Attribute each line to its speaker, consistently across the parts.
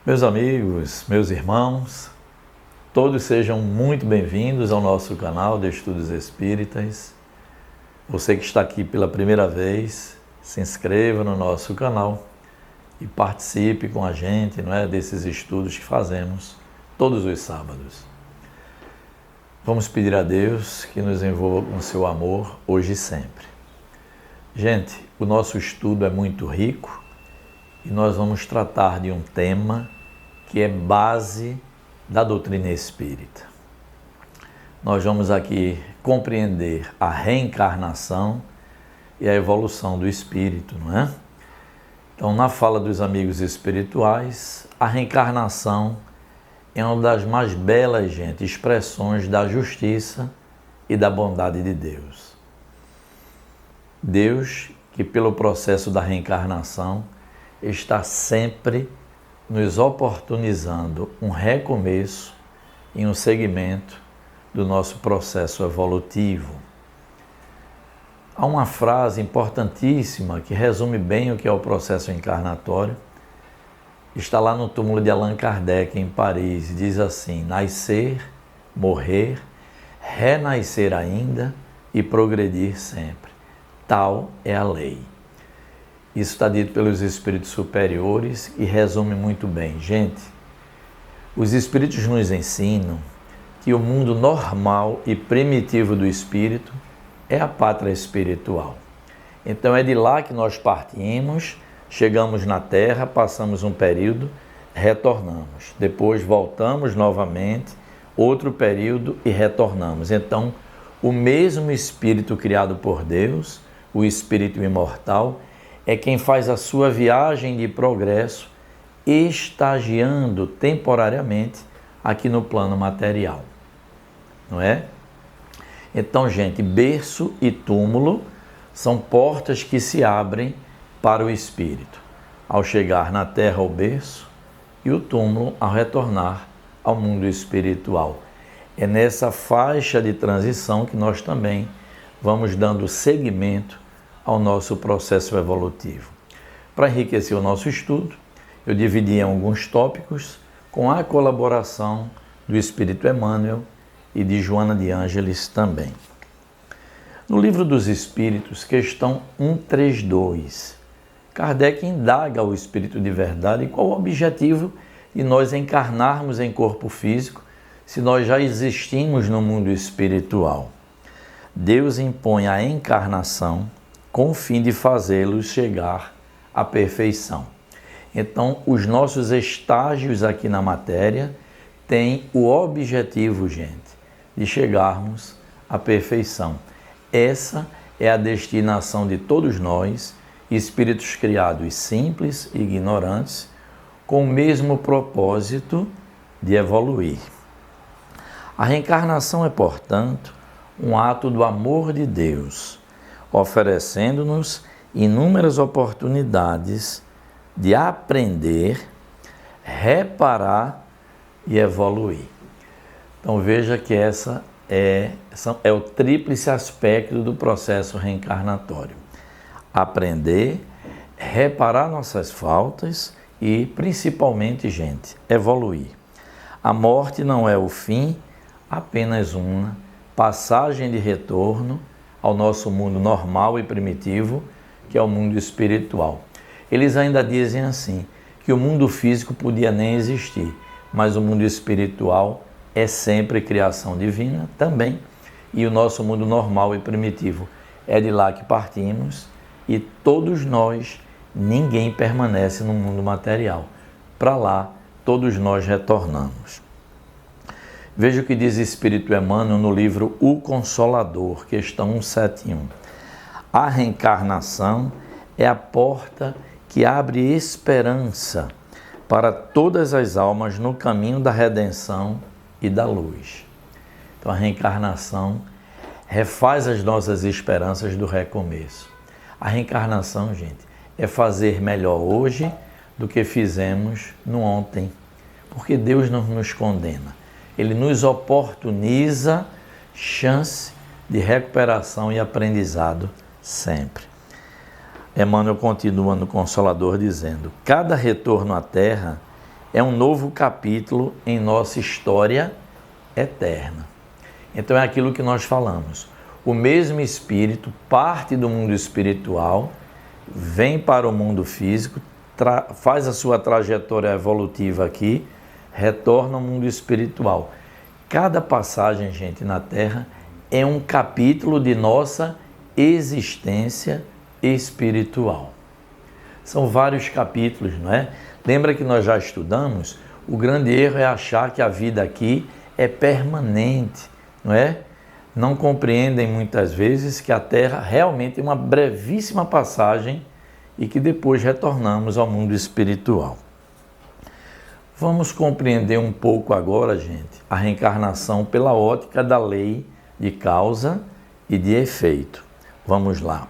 Speaker 1: Meus amigos, meus irmãos, todos sejam muito bem-vindos ao nosso canal de Estudos Espíritas. Você que está aqui pela primeira vez, se inscreva no nosso canal e participe com a gente, desses estudos que fazemos todos os sábados. Vamos pedir a Deus que nos envolva com seu amor hoje e sempre. Gente, o nosso estudo é muito rico e nós vamos tratar de um tema que é base da doutrina espírita. Nós vamos aqui compreender a reencarnação e a evolução do espírito, não é? Então, na fala dos amigos espirituais, a reencarnação é uma das mais belas, gente, expressões da justiça e da bondade de Deus. Deus, que pelo processo da reencarnação, está sempre nos oportunizando um recomeço e um segmento do nosso processo evolutivo. Há uma frase importantíssima que resume bem o que é o processo encarnatório. Está lá no túmulo de Allan Kardec, em Paris, diz assim: nascer, morrer, renascer ainda e progredir sempre. Tal é a lei. Isso está dito pelos espíritos superiores e resume muito bem. Gente, os espíritos nos ensinam que o mundo normal e primitivo do espírito é a pátria espiritual. Então é de lá que nós partimos, chegamos na Terra, passamos um período, retornamos. Depois voltamos novamente, outro período e retornamos. Então, o mesmo espírito criado por Deus, o espírito imortal, é quem faz a sua viagem de progresso, estagiando temporariamente aqui no plano material, não é? Então, gente, berço e túmulo são portas que se abrem para o espírito, ao chegar na terra ao berço, e o túmulo ao retornar ao mundo espiritual. É nessa faixa de transição que nós também vamos dando seguimento ao nosso processo evolutivo. Para enriquecer o nosso estudo, eu dividi em alguns tópicos com a colaboração do Espírito Emmanuel e de Joana de Ângeles também. No Livro dos Espíritos, questão 132, Kardec indaga ao Espírito de verdade qual o objetivo de nós encarnarmos em corpo físico se nós já existimos no mundo espiritual. Deus impõe a encarnação com o fim de fazê-los chegar à perfeição. Então, os nossos estágios aqui na matéria têm o objetivo, gente, de chegarmos à perfeição. Essa é a destinação de todos nós, espíritos criados simples e ignorantes, com o mesmo propósito de evoluir. A reencarnação é, portanto, um ato do amor de Deus, oferecendo-nos inúmeras oportunidades de aprender, reparar e evoluir. Então veja que essa é o tríplice aspecto do processo reencarnatório. Aprender, reparar nossas faltas e, principalmente, gente, evoluir. A morte não é o fim, apenas uma passagem de retorno ao nosso mundo normal e primitivo, que é o mundo espiritual. Eles ainda dizem assim, que o mundo físico podia nem existir, mas o mundo espiritual é sempre criação divina também, e o nosso mundo normal e primitivo é de lá que partimos, e todos nós, ninguém permanece no mundo material. Para lá, todos nós retornamos. Veja o que diz o Espírito Emmanuel no livro O Consolador, questão 171. A reencarnação é a porta que abre esperança para todas as almas no caminho da redenção e da luz. Então a reencarnação refaz as nossas esperanças do recomeço. A reencarnação, gente, é fazer melhor hoje do que fizemos no ontem, porque Deus não nos condena. Ele nos oportuniza chance de recuperação e aprendizado sempre. Emmanuel continua no Consolador dizendo: cada retorno à Terra é um novo capítulo em nossa história eterna. Então é aquilo que nós falamos. O mesmo Espírito parte do mundo espiritual, vem para o mundo físico, faz a sua trajetória evolutiva aqui, retorna ao mundo espiritual. Cada passagem, gente, na Terra é um capítulo de nossa existência espiritual. São vários capítulos, não é? Lembra que nós já estudamos? O grande erro é achar que a vida aqui é permanente, não é? Não compreendem muitas vezes que a Terra realmente é uma brevíssima passagem e que depois retornamos ao mundo espiritual. Vamos compreender um pouco agora, gente, a reencarnação pela ótica da lei de causa e de efeito. Vamos lá.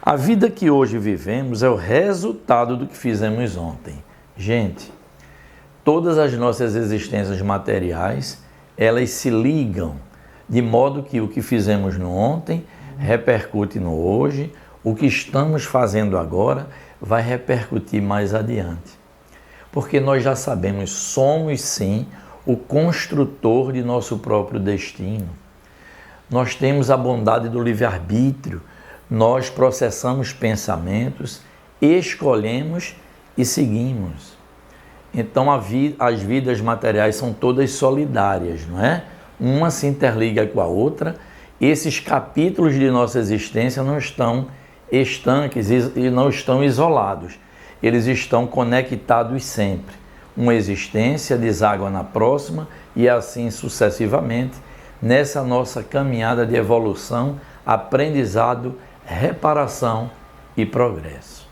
Speaker 1: A vida que hoje vivemos é o resultado do que fizemos ontem. Gente, todas as nossas existências materiais, elas se ligam, de modo que o que fizemos no ontem repercute no hoje, o que estamos fazendo agora vai repercutir mais adiante. Porque nós já sabemos, somos sim o construtor de nosso próprio destino. Nós temos a bondade do livre-arbítrio, nós processamos pensamentos, escolhemos e seguimos. Então as vidas materiais são todas solidárias, não é? Uma se interliga com a outra. Esses capítulos de nossa existência não estão estanques e não estão isolados. Eles estão conectados sempre. Uma existência deságua na próxima e assim sucessivamente, nessa nossa caminhada de evolução, aprendizado, reparação e progresso.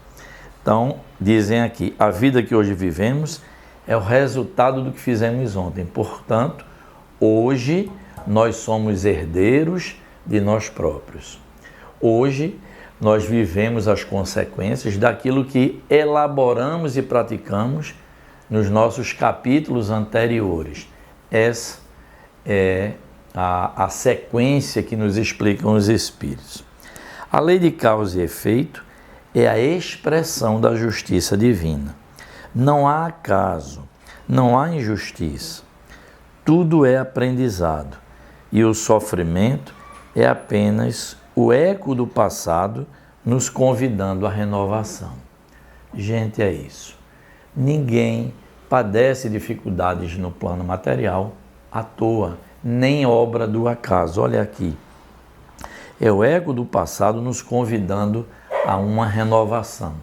Speaker 1: Então, dizem aqui, a vida que hoje vivemos é o resultado do que fizemos ontem. Portanto, hoje nós somos herdeiros de nós próprios. Hoje nós vivemos as consequências daquilo que elaboramos e praticamos nos nossos capítulos anteriores. Essa é a sequência que nos explicam os Espíritos. A lei de causa e efeito é a expressão da justiça divina. Não há acaso, não há injustiça. Tudo é aprendizado e o sofrimento é apenas o eco do passado nos convidando à renovação. Gente, é isso. Ninguém padece dificuldades no plano material à toa, nem obra do acaso. Olha aqui. É o eco do passado nos convidando a uma renovação.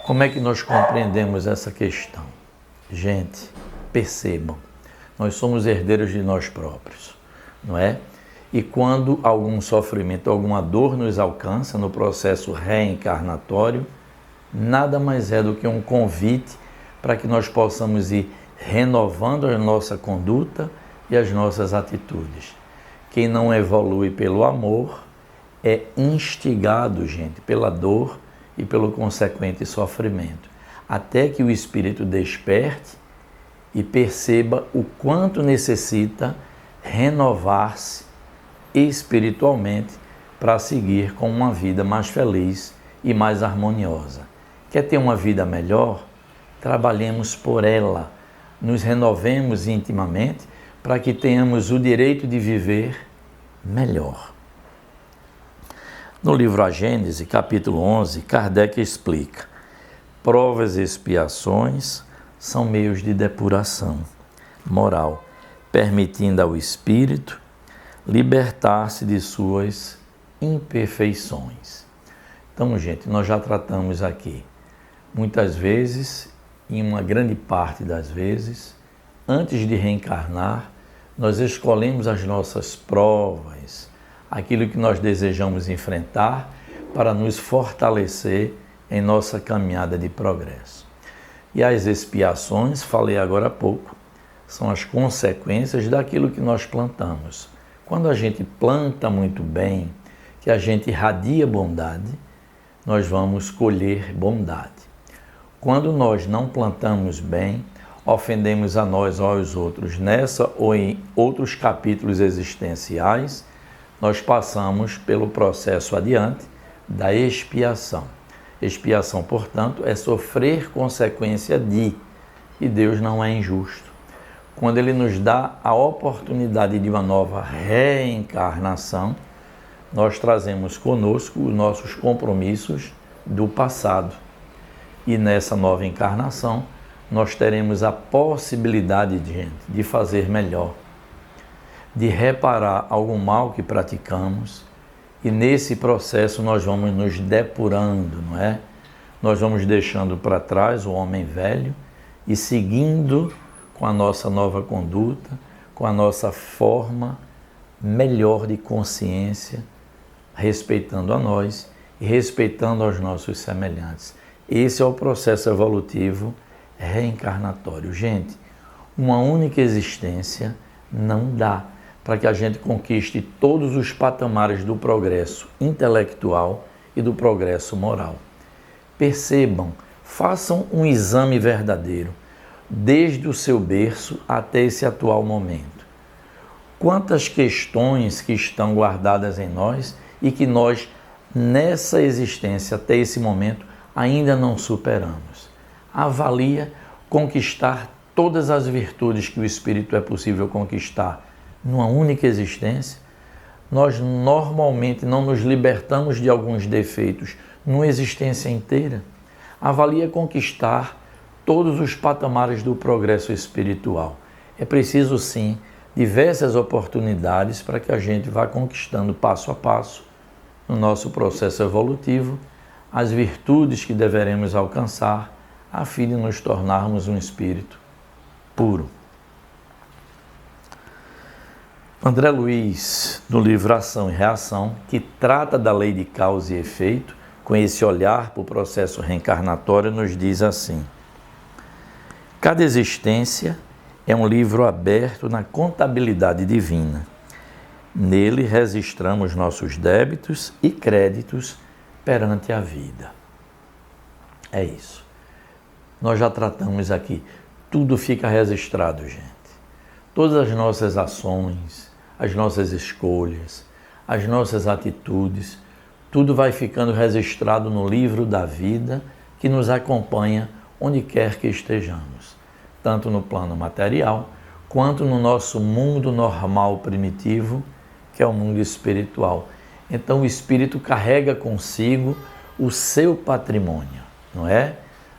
Speaker 1: Como é que nós compreendemos essa questão? Gente, percebam, nós somos herdeiros de nós próprios, não é? E quando algum sofrimento, alguma dor nos alcança no processo reencarnatório, nada mais é do que um convite para que nós possamos ir renovando a nossa conduta e as nossas atitudes. Quem não evolui pelo amor é instigado, gente, pela dor e pelo consequente sofrimento, até que o espírito desperte e perceba o quanto necessita renovar-se espiritualmente para seguir com uma vida mais feliz e mais harmoniosa. Quer ter uma vida melhor? Trabalhemos por ela, nos renovemos intimamente para que tenhamos o direito de viver melhor. No livro A Gênese, capítulo 11, Kardec explica: provas e expiações são meios de depuração moral, permitindo ao espírito libertar-se de suas imperfeições. Então, gente, nós já tratamos aqui, muitas vezes, em uma grande parte das vezes, antes de reencarnar, nós escolhemos as nossas provas, aquilo que nós desejamos enfrentar para nos fortalecer em nossa caminhada de progresso. E as expiações, falei agora há pouco, são as consequências daquilo que nós plantamos. Quando a gente planta muito bem, que a gente irradia bondade, nós vamos colher bondade. Quando nós não plantamos bem, ofendemos a nós ou aos outros, nessa ou em outros capítulos existenciais, nós passamos pelo processo adiante da expiação. Expiação, portanto, é sofrer consequência de, e Deus não é injusto. Quando Ele nos dá a oportunidade de uma nova reencarnação, nós trazemos conosco os nossos compromissos do passado. E nessa nova encarnação, nós teremos a possibilidade, de fazer melhor, de reparar algum mal que praticamos, e nesse processo nós vamos nos depurando, não é? Nós vamos deixando para trás o homem velho e seguindo com a nossa nova conduta, com a nossa forma melhor de consciência, respeitando a nós e respeitando aos nossos semelhantes. Esse é o processo evolutivo reencarnatório. Gente, uma única existência não dá para que a gente conquiste todos os patamares do progresso intelectual e do progresso moral. Percebam, façam um exame verdadeiro, desde o seu berço até esse atual momento. Quantas questões que estão guardadas em nós e que nós, nessa existência, até esse momento, ainda não superamos. Avalia conquistar todas as virtudes que o espírito é possível conquistar numa única existência. Nós normalmente não nos libertamos de alguns defeitos numa existência inteira. Avalia conquistar todos os patamares do progresso espiritual. É preciso, sim, diversas oportunidades para que a gente vá conquistando passo a passo, no nosso processo evolutivo, as virtudes que deveremos alcançar a fim de nos tornarmos um espírito puro. André Luiz, no livro Ação e Reação, que trata da lei de causa e efeito, com esse olhar para o processo reencarnatório, nos diz assim: cada existência é um livro aberto na contabilidade divina. Nele registramos nossos débitos e créditos perante a vida. É isso. Nós já tratamos aqui. Tudo fica registrado, gente. Todas as nossas ações, as nossas escolhas, as nossas atitudes, tudo vai ficando registrado no livro da vida que nos acompanha onde quer que estejamos, tanto no plano material, quanto no nosso mundo normal primitivo, que é o mundo espiritual. Então o espírito carrega consigo o seu patrimônio, não é?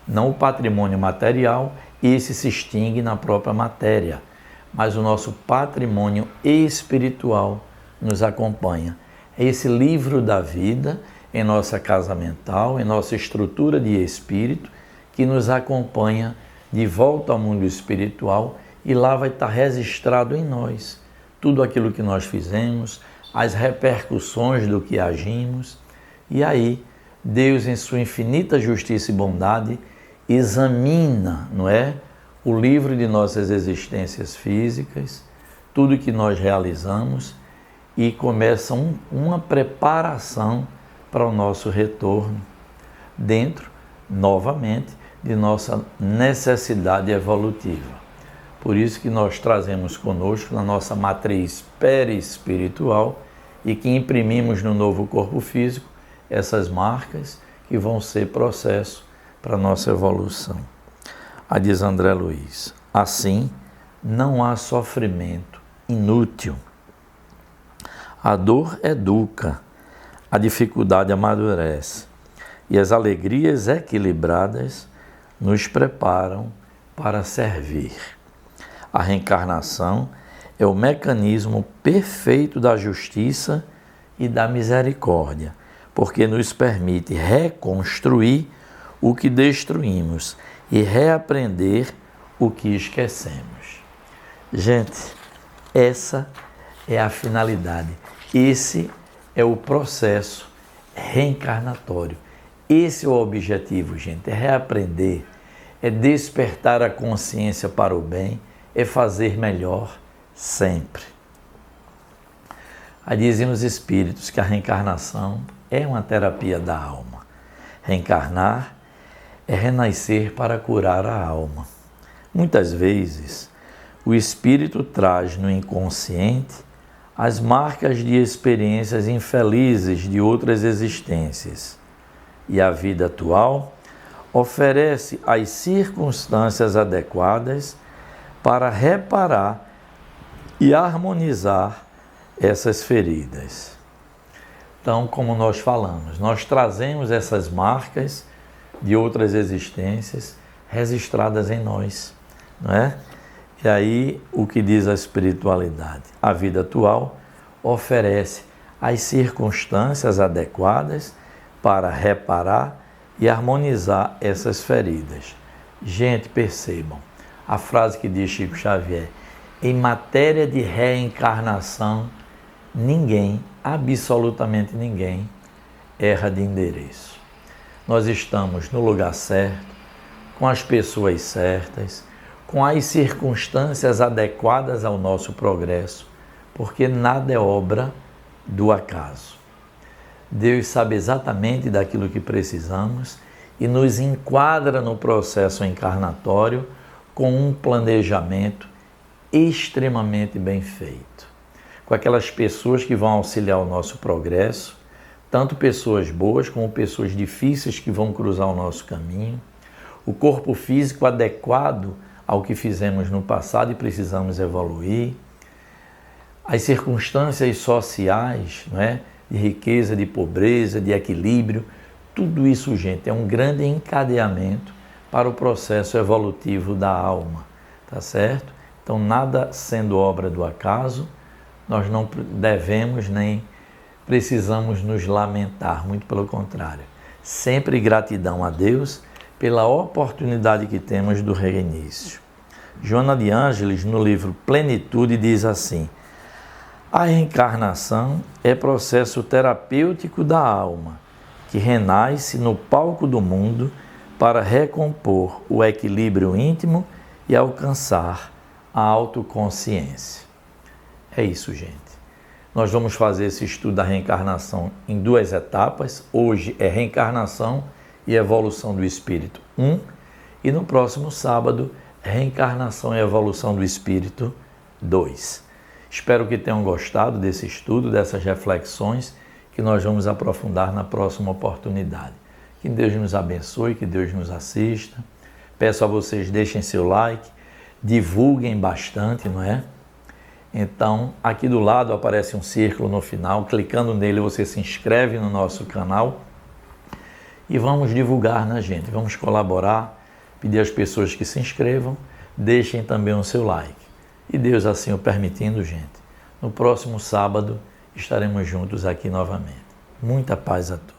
Speaker 1: Não o patrimônio material, esse se extingue na própria matéria, mas o nosso patrimônio espiritual nos acompanha. É esse livro da vida em nossa casa mental, em nossa estrutura de espírito, que nos acompanha de volta ao mundo espiritual, e lá vai estar registrado em nós tudo aquilo que nós fizemos, as repercussões do que agimos, e aí Deus, em sua infinita justiça e bondade, examina, não é, o livro de nossas existências físicas, tudo que nós realizamos, e começa uma preparação para o nosso retorno dentro, novamente, de nossa necessidade evolutiva. Por isso que nós trazemos conosco na nossa matriz perispiritual e que imprimimos no novo corpo físico essas marcas que vão ser processo para a nossa evolução. Diz André Luiz: assim, não há sofrimento inútil. A dor educa, a dificuldade amadurece e as alegrias equilibradas nos preparam para servir. A reencarnação é o mecanismo perfeito da justiça e da misericórdia, porque nos permite reconstruir o que destruímos e reaprender o que esquecemos. Gente, essa é a finalidade. Esse é o processo reencarnatório. Esse é o objetivo, gente, é reaprender, é despertar a consciência para o bem, é fazer melhor sempre. Dizem os espíritos que a reencarnação é uma terapia da alma. Reencarnar é renascer para curar a alma. Muitas vezes, o espírito traz no inconsciente as marcas de experiências infelizes de outras existências. E a vida atual oferece as circunstâncias adequadas para reparar e harmonizar essas feridas. Então, como nós falamos, nós trazemos essas marcas de outras existências registradas em nós, não é? E aí, o que diz a espiritualidade? A vida atual oferece as circunstâncias adequadas para reparar e harmonizar essas feridas. Gente, percebam, a frase que diz Chico Xavier: em matéria de reencarnação, ninguém, absolutamente ninguém, erra de endereço. Nós estamos no lugar certo, com as pessoas certas, com as circunstâncias adequadas ao nosso progresso, porque nada é obra do acaso. Deus sabe exatamente daquilo que precisamos e nos enquadra no processo encarnatório com um planejamento extremamente bem feito, com aquelas pessoas que vão auxiliar o nosso progresso, tanto pessoas boas como pessoas difíceis que vão cruzar o nosso caminho, o corpo físico adequado ao que fizemos no passado e precisamos evoluir, as circunstâncias sociais, não é? De riqueza, de pobreza, de equilíbrio, tudo isso, gente, é um grande encadeamento para o processo evolutivo da alma, tá certo? Então, nada sendo obra do acaso, nós não devemos nem precisamos nos lamentar, muito pelo contrário. Sempre gratidão a Deus pela oportunidade que temos do reinício. Joana de Ângeles, no livro Plenitude, diz assim: a reencarnação é processo terapêutico da alma, que renasce no palco do mundo para recompor o equilíbrio íntimo e alcançar a autoconsciência. É isso, gente. Nós vamos fazer esse estudo da reencarnação em 2 etapas. Hoje é reencarnação e evolução do espírito 1, e no próximo sábado, reencarnação e evolução do espírito 2. Espero que tenham gostado desse estudo, dessas reflexões que nós vamos aprofundar na próxima oportunidade. Que Deus nos abençoe, que Deus nos assista. Peço a vocês, deixem seu like, divulguem bastante, não é? Então, aqui do lado aparece um círculo no final, clicando nele você se inscreve no nosso canal e vamos divulgar, né, gente? Vamos colaborar, pedir às pessoas que se inscrevam, deixem também o seu like. E Deus assim o permitindo, gente, no próximo sábado estaremos juntos aqui novamente. Muita paz a todos.